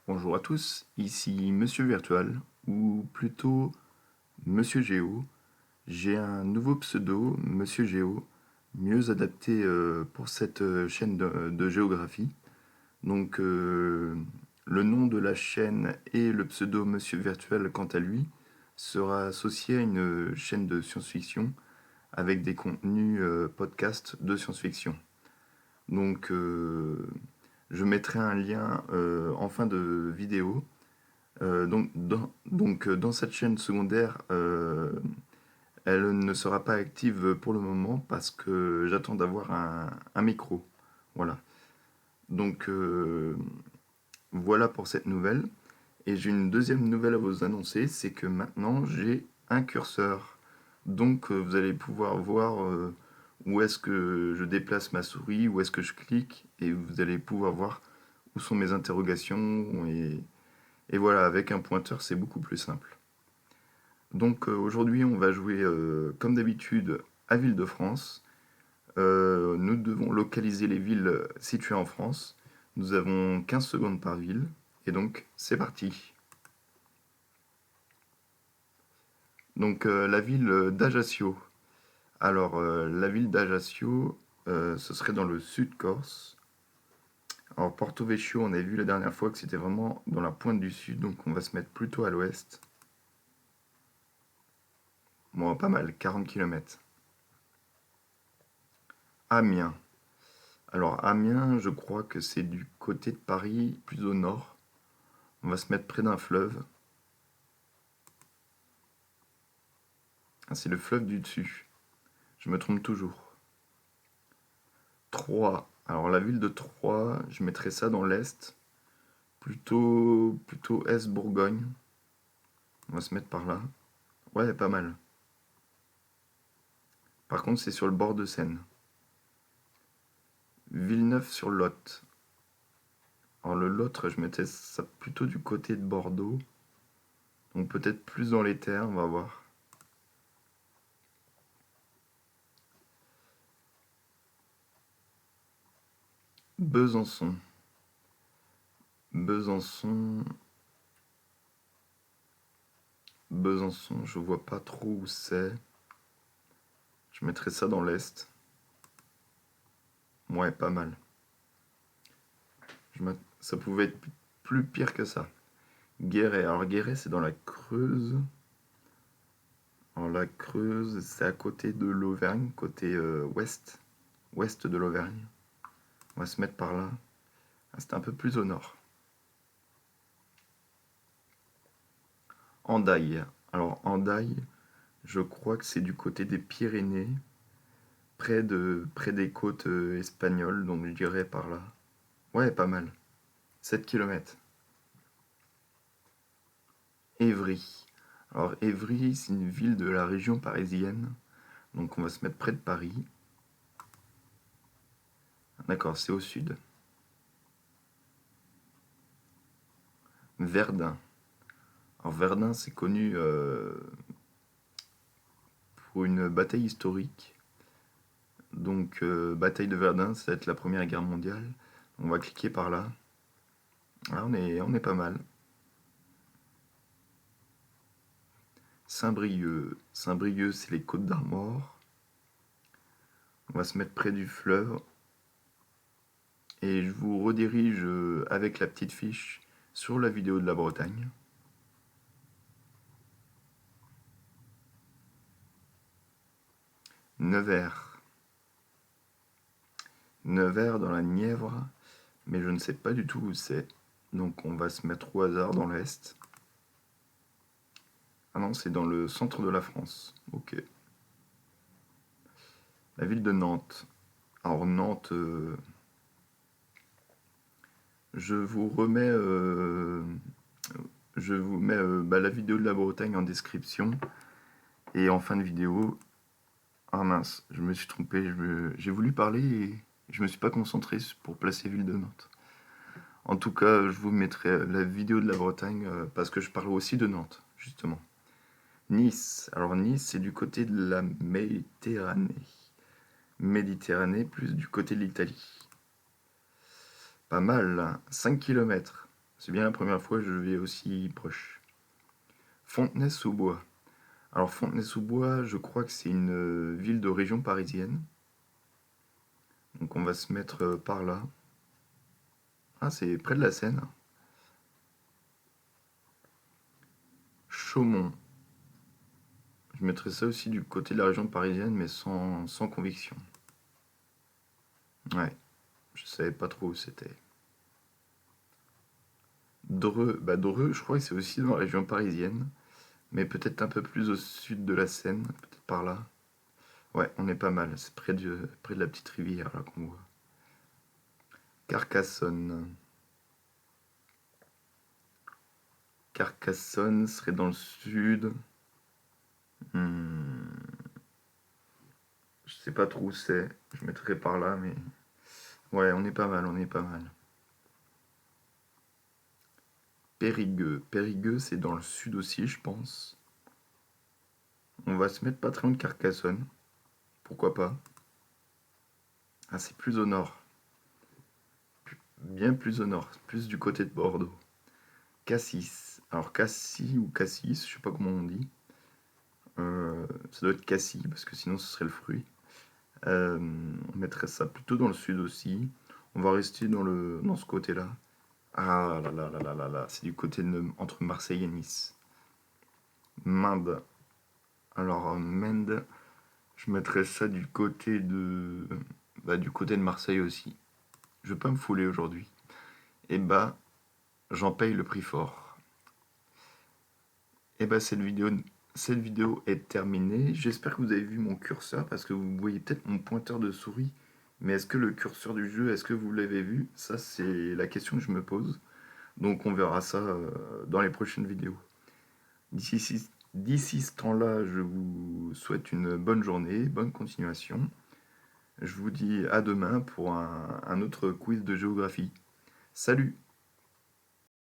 Bonjour à tous, ici Monsieur Virtual, ou plutôt Monsieur Géo. J'ai un nouveau pseudo, Monsieur Géo, mieux adapté pour cette chaîne de géographie. Donc le nom de la chaîne et le pseudo Monsieur Virtual, quant à lui, sera associé à une chaîne de science-fiction avec des contenus podcast de science-fiction. Donc je mettrai un lien en fin de vidéo. Dans cette chaîne secondaire, elle ne sera pas active pour le moment parce que j'attends d'avoir un micro. Voilà. Donc voilà pour cette nouvelle. Et j'ai une deuxième nouvelle à vous annoncer, c'est que maintenant j'ai un curseur. Donc vous allez pouvoir voir où est-ce que je déplace ma souris, où est-ce que je clique, et vous allez pouvoir voir où sont mes interrogations. Et voilà, avec un pointeur, c'est beaucoup plus simple. Donc aujourd'hui, on va jouer comme d'habitude à Ville-de-France. Nous devons localiser les villes situées en France. Nous avons 15 secondes par ville. Et donc, c'est parti. Donc, la ville d'Ajaccio. Alors, la ville d'Ajaccio, ce serait dans le sud Corse. Alors, Porto Vecchio, on avait vu la dernière fois que c'était vraiment dans la pointe du sud. Donc, on va se mettre plutôt à l'ouest. Bon, pas mal, 40 km. Amiens. Alors Amiens, je crois que c'est du côté de Paris, plus au nord. On va se mettre près d'un fleuve. Ah, c'est le fleuve du dessus. Je me trompe toujours. Troyes. Alors la ville de Troyes, je mettrais ça dans l'est. Plutôt Est-Bourgogne. On va se mettre par là. Ouais, pas mal. Par contre, c'est sur le bord de Seine. Villeneuve-sur-Lot. Alors le Lot, je mettais ça plutôt du côté de Bordeaux. Donc peut-être plus dans les terres, on va voir. Besançon. Besançon. Besançon, je vois pas trop où c'est. Je mettrais ça dans l'est. Ouais, pas mal. Ça pouvait être plus pire que ça. Guéret. Alors Guéret, c'est dans la Creuse. Alors la Creuse, c'est à côté de l'Auvergne, côté ouest de l'Auvergne. On va se mettre par là. Ah, c'est un peu plus au nord. Andaille. Alors Andaille, je crois que c'est du côté des Pyrénées, près des côtes espagnoles, donc je dirais par là. Ouais, pas mal. 7 km. Évry. Alors Évry, c'est une ville de la région parisienne, donc on va se mettre près de Paris. D'accord, c'est au sud. Verdun. Alors Verdun, c'est connu pour une bataille historique. Donc bataille de Verdun, ça va être la Première Guerre mondiale. On va cliquer par là. Ah, on est pas mal. Saint-Brieuc. Saint-Brieuc, c'est les Côtes d'Armor. On va se mettre près du fleuve. Et je vous redirige avec la petite fiche sur la vidéo de la Bretagne. Nevers. Nevers dans la Nièvre, mais je ne sais pas du tout où c'est. Donc on va se mettre au hasard dans l'Est. Ah non, c'est dans le centre de la France. Ok. La ville de Nantes. Alors Nantes, je vous remets, je vous mets la vidéo de la Bretagne en description. Et en fin de vidéo, ah mince, je me suis trompé, j'ai voulu parler et je me suis pas concentré pour placer ville de Nantes. En tout cas, je vous mettrai la vidéo de la Bretagne parce que je parle aussi de Nantes, justement. Nice. Alors Nice, c'est du côté de la Méditerranée. Méditerranée plus du côté de l'Italie. Pas mal, hein. 5 km. C'est bien la première fois que je vais aussi proche. Fontenay-sous-Bois. Alors Fontenay-sous-Bois, je crois que c'est une ville de région parisienne. Donc on va se mettre par là. Ah, c'est près de la Seine. Chaumont. Je mettrais ça aussi du côté de la région parisienne, mais sans conviction. Ouais, je savais pas trop où c'était. Dreux, bah Dreux, je crois que c'est aussi dans la région parisienne, mais peut-être un peu plus au sud de la Seine, peut-être par là. Ouais, on est pas mal, c'est près de la petite rivière là qu'on voit. Carcassonne. Carcassonne serait dans le sud. Hmm, je sais pas trop où c'est, je mettrais par là, mais... Ouais, on est pas mal, on est pas mal. Périgueux. Périgueux, c'est dans le sud aussi, je pense. On va se mettre pas très loin de Carcassonne. Pourquoi pas? Ah, c'est plus au nord. Bien plus au nord. Plus du côté de Bordeaux. Cassis. Alors, Cassis ou Cassis, je sais pas comment on dit. Ça doit être Cassis, parce que sinon ce serait le fruit. On mettrait ça plutôt dans le sud aussi. On va rester dans ce côté-là. Ah là là là là là là. C'est du côté entre Marseille et Nice. Mende. Alors, Mende, je mettrais ça du côté de Marseille aussi. Je vais pas me fouler aujourd'hui. Et bah, j'en paye le prix fort. Et bah, cette vidéo est terminée. J'espère que vous avez vu mon curseur parce que vous voyez peut-être mon pointeur de souris. Mais est-ce que le curseur du jeu, est-ce que vous l'avez vu? Ça, c'est la question que je me pose. Donc, on verra ça dans les prochaines vidéos. D'ici ce temps-là, je vous souhaite une bonne journée, bonne continuation. Je vous dis à demain pour un autre quiz de géographie. Salut!